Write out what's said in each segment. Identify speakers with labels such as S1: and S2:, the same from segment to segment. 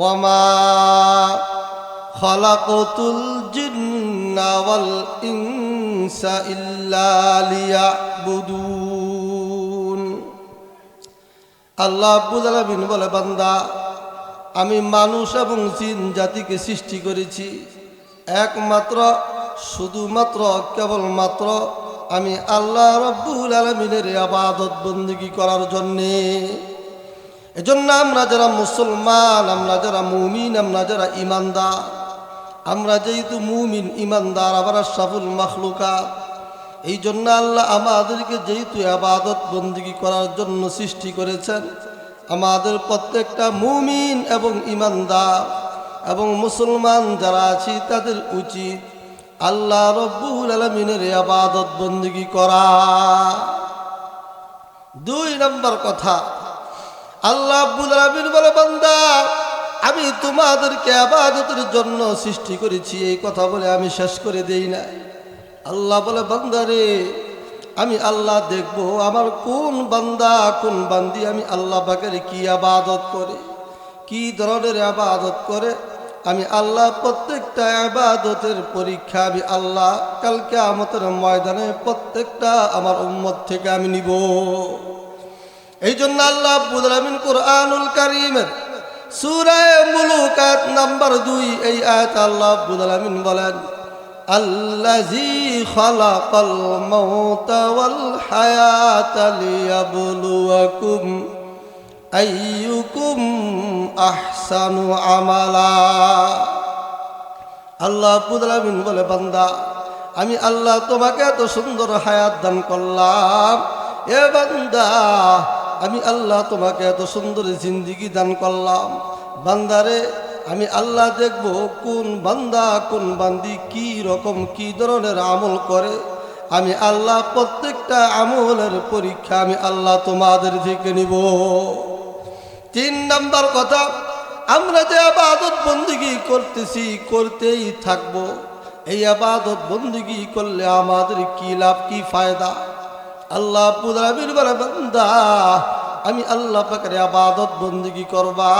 S1: ওয়ামা খালাকতুল জিন্না ওয়াল ইনসা ইল্লা লিয়াবুদুন। আল্লাহ রাব্বুল আলামিন বলে, বান্দা, আমি মানুষ এবং জিন জাতিকে সৃষ্টি করেছি একমাত্র শুধুমাত্র কেবলমাত্র আমি আল্লাহ রাব্বুল আলামিনের ইবাদত বন্দেগী করার জন্যে। এজন্য আমরা যারা মুসলমান, আমরা যারা মুমিন, আমরা যারা ইমানদার, আমরা যেহেতু মুমিন ইমানদার আবার আশরাফুল মাখলুকাত, এই জন্য আল্লাহ আমাদেরকে যেহেতু ইবাদত বন্দেগী করার জন্য সৃষ্টি করেছেন, আমাদের প্রত্যেকটা মুমিন এবং ইমানদার এবং মুসলমান যারা আছি তাদের উচিত আল্লাহ রাব্বুল আলামিনের ইবাদত বন্দেগী করা। 2 নম্বর কথা, আল্লাহ রাব্বুল আলামিন বলে, বান্দা, আমি তোমাদেরকে ইবাদতের জন্য সৃষ্টি করেছি। এই কথা বলে আমি শেষ করে দেই না। আল্লাহ বলে, বান্দারে, আমি আল্লাহ দেখব আমার কোন বান্দা কোন বান্দি আমি আল্লাহ পাকের কি ইবাদত করে, কি ধরনের ইবাদত করে। আমি আল্লাহ প্রত্যেকটা ইবাদতের পরীক্ষা আমি আল্লাহ কাল কিয়ামতের ময়দানে প্রত্যেকটা আমার উম্মত থেকে আমি নিব। এই জন্য আল্লাহ রাব্বুল আলামিন কুরআনুল কারীমের সূরা মুলুক আয়াত নাম্বার 2 এই আয়াত আল্লাহ রাব্বুল আলামিন বলেন, আল্লাযী খালাকাল মাউতা ওয়াল হায়াতা লিয়াবলুয়াকুম আইয়ুকুম আহসানু আমালা। আল্লাহ রাব্বুল আলামিন বলে, বান্দা, আমি আল্লাহ তোমাকে এত সুন্দর হায়াত দান করলাম। এ বান্দা, আমি আল্লাহ তোমাকে এত সুন্দর জিন্দেগি দান করলাম। বান্দারে, আমি আল্লাহ দেখব কোন বান্দা কোন বান্দি কি রকম কি ধরনের আমল করে। আমি আল্লাহ প্রত্যেকটা আমলের পরীক্ষা আমি আল্লাহ তোমাদের থেকে নিব। 3 নম্বর কথা, আমরা যে ইবাদত বন্দেগী করতেছি করতেই থাকব। এই ইবাদত বন্দেগী করলে আমাদের কি লাভ কি ফায়দা? আল্লাহ রাব্বুল আলামিন বলে, বান্দা, আমি আল্লাহ পাকের ইবাদত বন্দেগী করবা।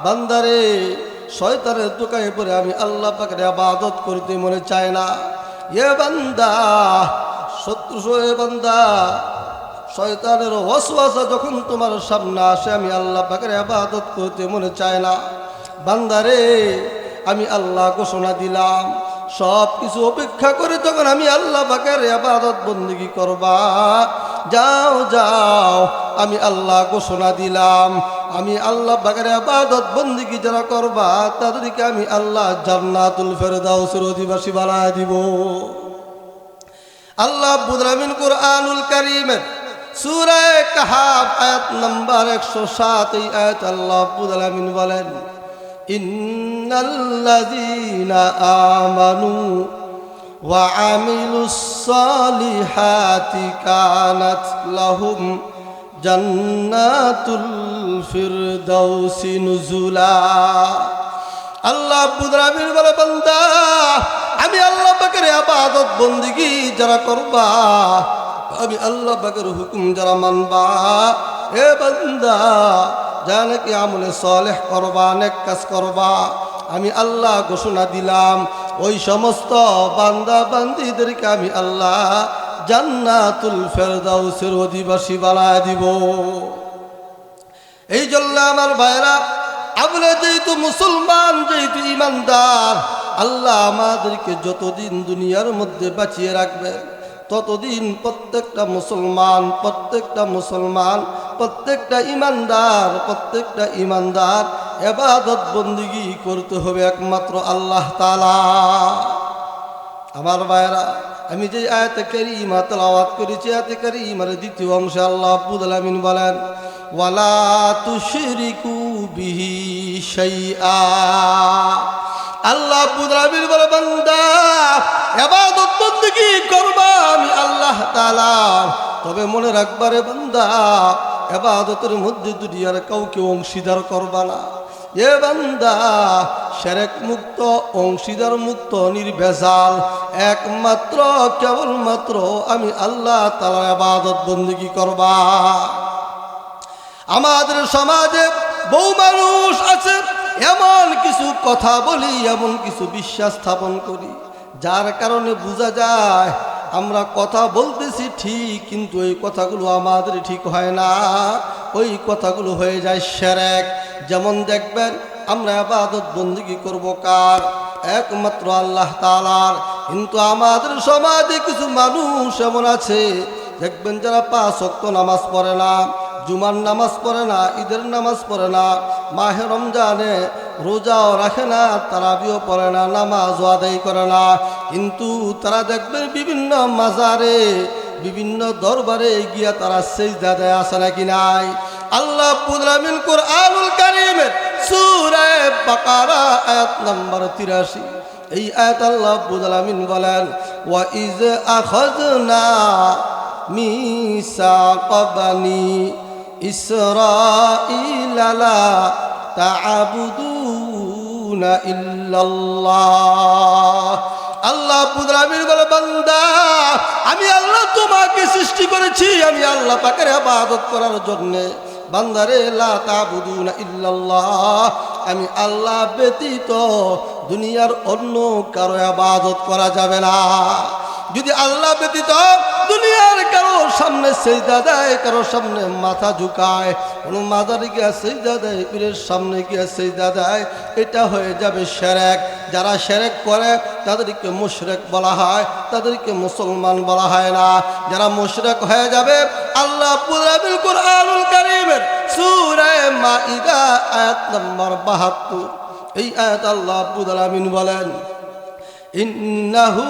S1: বান্দারে, শয়তানের দোকানে পড়ে আমি আল্লাহ পাকের ইবাদত করতে মনে চায় না। এ বান্দা, বান্দা, শয়তানের ওয়াসওয়াসা যখন তোমার সামনে আসে আমি আল্লাহ পাকের ইবাদত করতে মনে চায় না। বান্দারে, আমি আল্লাহ ঘোষণা দিলাম, সব কিছু উপেক্ষা করে যখন আমি আল্লাহ পাকের ইবাদত বন্দেগী করবা, যাও যাও, আমি আল্লাহ ঘোষণা দিলাম, আমি আল্লাহ পাকের ইবাদত বন্দেগী যারা করবা তাদেরকে আমি আল্লাহ জান্নাতুল ফেরদাউসের অধিবাসী বানায় দিব। আল্লাহ রাব্বুল আলামিন কুরআনুল কারীমের সূরা কাহাফ আয়াত নাম্বার 107 এই আয়াত আল্লাহ রাব্বুল আলামিন বলেন, ইন্নাল্লাযীনা আমানু ওয়া আমিলুস সালিহাতি কানাত লাহুম জান্নাতুল ফিরদাউসি নুজুলা। আল্লাহ রাব্বুল আলামিন বলে, বান্দা, আমি আল্লাহ পাকের ইবাদত বন্দেগী যারা করবা, আমি আল্লাহ পাকের হুকুম যারা মানবা, এ বান্দা, যারা নাকি আমলে সালেহ করবা, নেক কাজ করবা, আমি আল্লাহ ঘোষণা দিলাম ওই সমস্ত বান্দা বান্দীদেরকে আমি আল্লাহ জান্নাতুল ফেরদাউসের অধিবাসী বানায় দিব। এই জন্য আমার ভাইরা, আমরা যেহেতু মুসলমান, যেহেতু ইমানদার, আল্লাহ আমাদেরকে যতদিন দুনিয়ার মধ্যে বাঁচিয়ে রাখবেন ততদিন প্রত্যেকটা মুসলমান প্রত্যেকটা ইমানদার ইবাদত বন্দেগী করতে হবে একমাত্র আল্লাহ তাআলা। আমার ভাইরা, আমি যে আয়াতে কারীমা তেলাওয়াত করেছি, আয়াতে কারীমার দ্বিতীয় অংশে আল্লাহ রাব্বুল আলামিন বলেন, ওয়ালা তুশরিকু বিহি শাইআ। আল্লাহ রাব্বুল আলামিন বলে, বান্দা, ইবাদত বন্দেগী করবা আমি আল্লাহ তাআলা, তবে মনে রাখবারে বান্দা, ইবাদতের মধ্যে দুনিয়ার কাউকে অংশীদার করবা না। এ বান্দা, শিরক মুক্ত, অংশীদার মুক্ত, নির্ভেজাল একমাত্র কেবলমাত্র আমি আল্লাহ তাআলার ইবাদত বন্দেগী করবা। আমাদের সমাজে বহু মানুষ আছে এমন কিছু কথা বলি, এমন কিছু বিশ্বাস স্থাপন করি, যার কারণে বোঝা যায় আমরা কথা বলতেছি ঠিক, কিন্তু ওই কথাগুলো আমাদের ঠিক হয় না, ওই কথাগুলো হয়ে যায় শিরক। যেমন দেখবেন আমরা ইবাদত বন্দেগী করব কার? একমাত্র আল্লাহ তাআলার। কিন্তু আমাদের সমাজে কিছু মানুষ এমন আছে, দেখবেন যারা 5 ওয়াক্ত নামাজ পড়ে না, জুমার নামাজ পড়ে না, ঈদের নামাজ পড়ে না, মাহে রমজানে রোজাও রাখে না, তারাবিও পড়ে না, নামাজও আদায় করে না, কিন্তু তারা দেখবেন বিভিন্ন মাজারে, বিভিন্ন দরবারে গিয়া তারা সিজদা দেয়, আছে নাকি নাই? আল্লাহ রাব্বুল আলামিন কুরআনুল কারীমের সূরা বাকারা আয়াত নম্বর 83 এই আয়াত আল্লাহ রাব্বুল আলামিন বলেন, ওয়া ইজ আখাযনা মিসাকা বানি ইসরাঈলা লা তা'বুদুনা ইল্লাল্লাহ। আল্লাহ রাব্বুল আলামিন বলে, বান্দা আমি আল্লাহ তোমাকে সৃষ্টি করেছি, আমি আল্লাহ পাকের ইবাদত করার জন্য। বান্দারে লা তা'বুদুনা ইল্লাল্লাহ, আমি আল্লাহ ব্যতীত দুনিয়ার অন্য কারো ইবাদত করা যাবে না। যদি আল্লাহ ব্যতীত দুনিয়ার কারো সামনে সিজদা দেয়, কারো সামনে মাথা ঝুঁকায়, কোনো মাজারে গিয়ে সিজদা দেয়, পীরের সামনে গিয়ে সিজদা দেয়, এটা হয়ে যাবে শিরক। যারা শিরক করে তাদেরকে মুশরিক বলা হয়, তাদেরকে মুসলমান বলা হয় না। যারা মুশরিক হয়ে যাবে, আল্লাহ রাব্বুল আলামিন কুরআনুল কারীমের সূরা মাইদা আয়াত নম্বর 72 এই আয়াত আল্লাহ রাব্বুল আলামিন বলেন, ইন্নাহু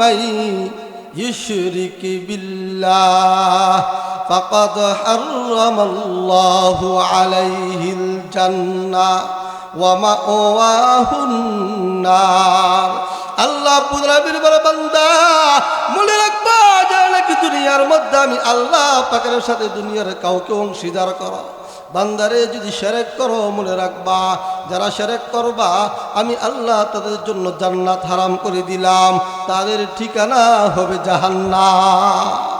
S1: মান ইউশরিক বিল্লাহ ফাকাদ হারামাল্লাহু আলাইহিল জান্নাহ ওয়া মাওয়াহুন নার। আল্লাহ রাব্বুল আলামিন বলে, বান্দা মনে রাখবা, যারা নাকি দুনিয়ার মধ্যে আমি আল্লাহ পাকের সাথে দুনিয়ার কাউকে অংশীদার করো, বান্দারে যদি শিরক করো, মনে রাখবা যারা শিরক করবা আমি আল্লাহ তাদের জন্য জান্নাত হারাম করে দিলাম, তাদের ঠিকানা হবে জাহান্নাম।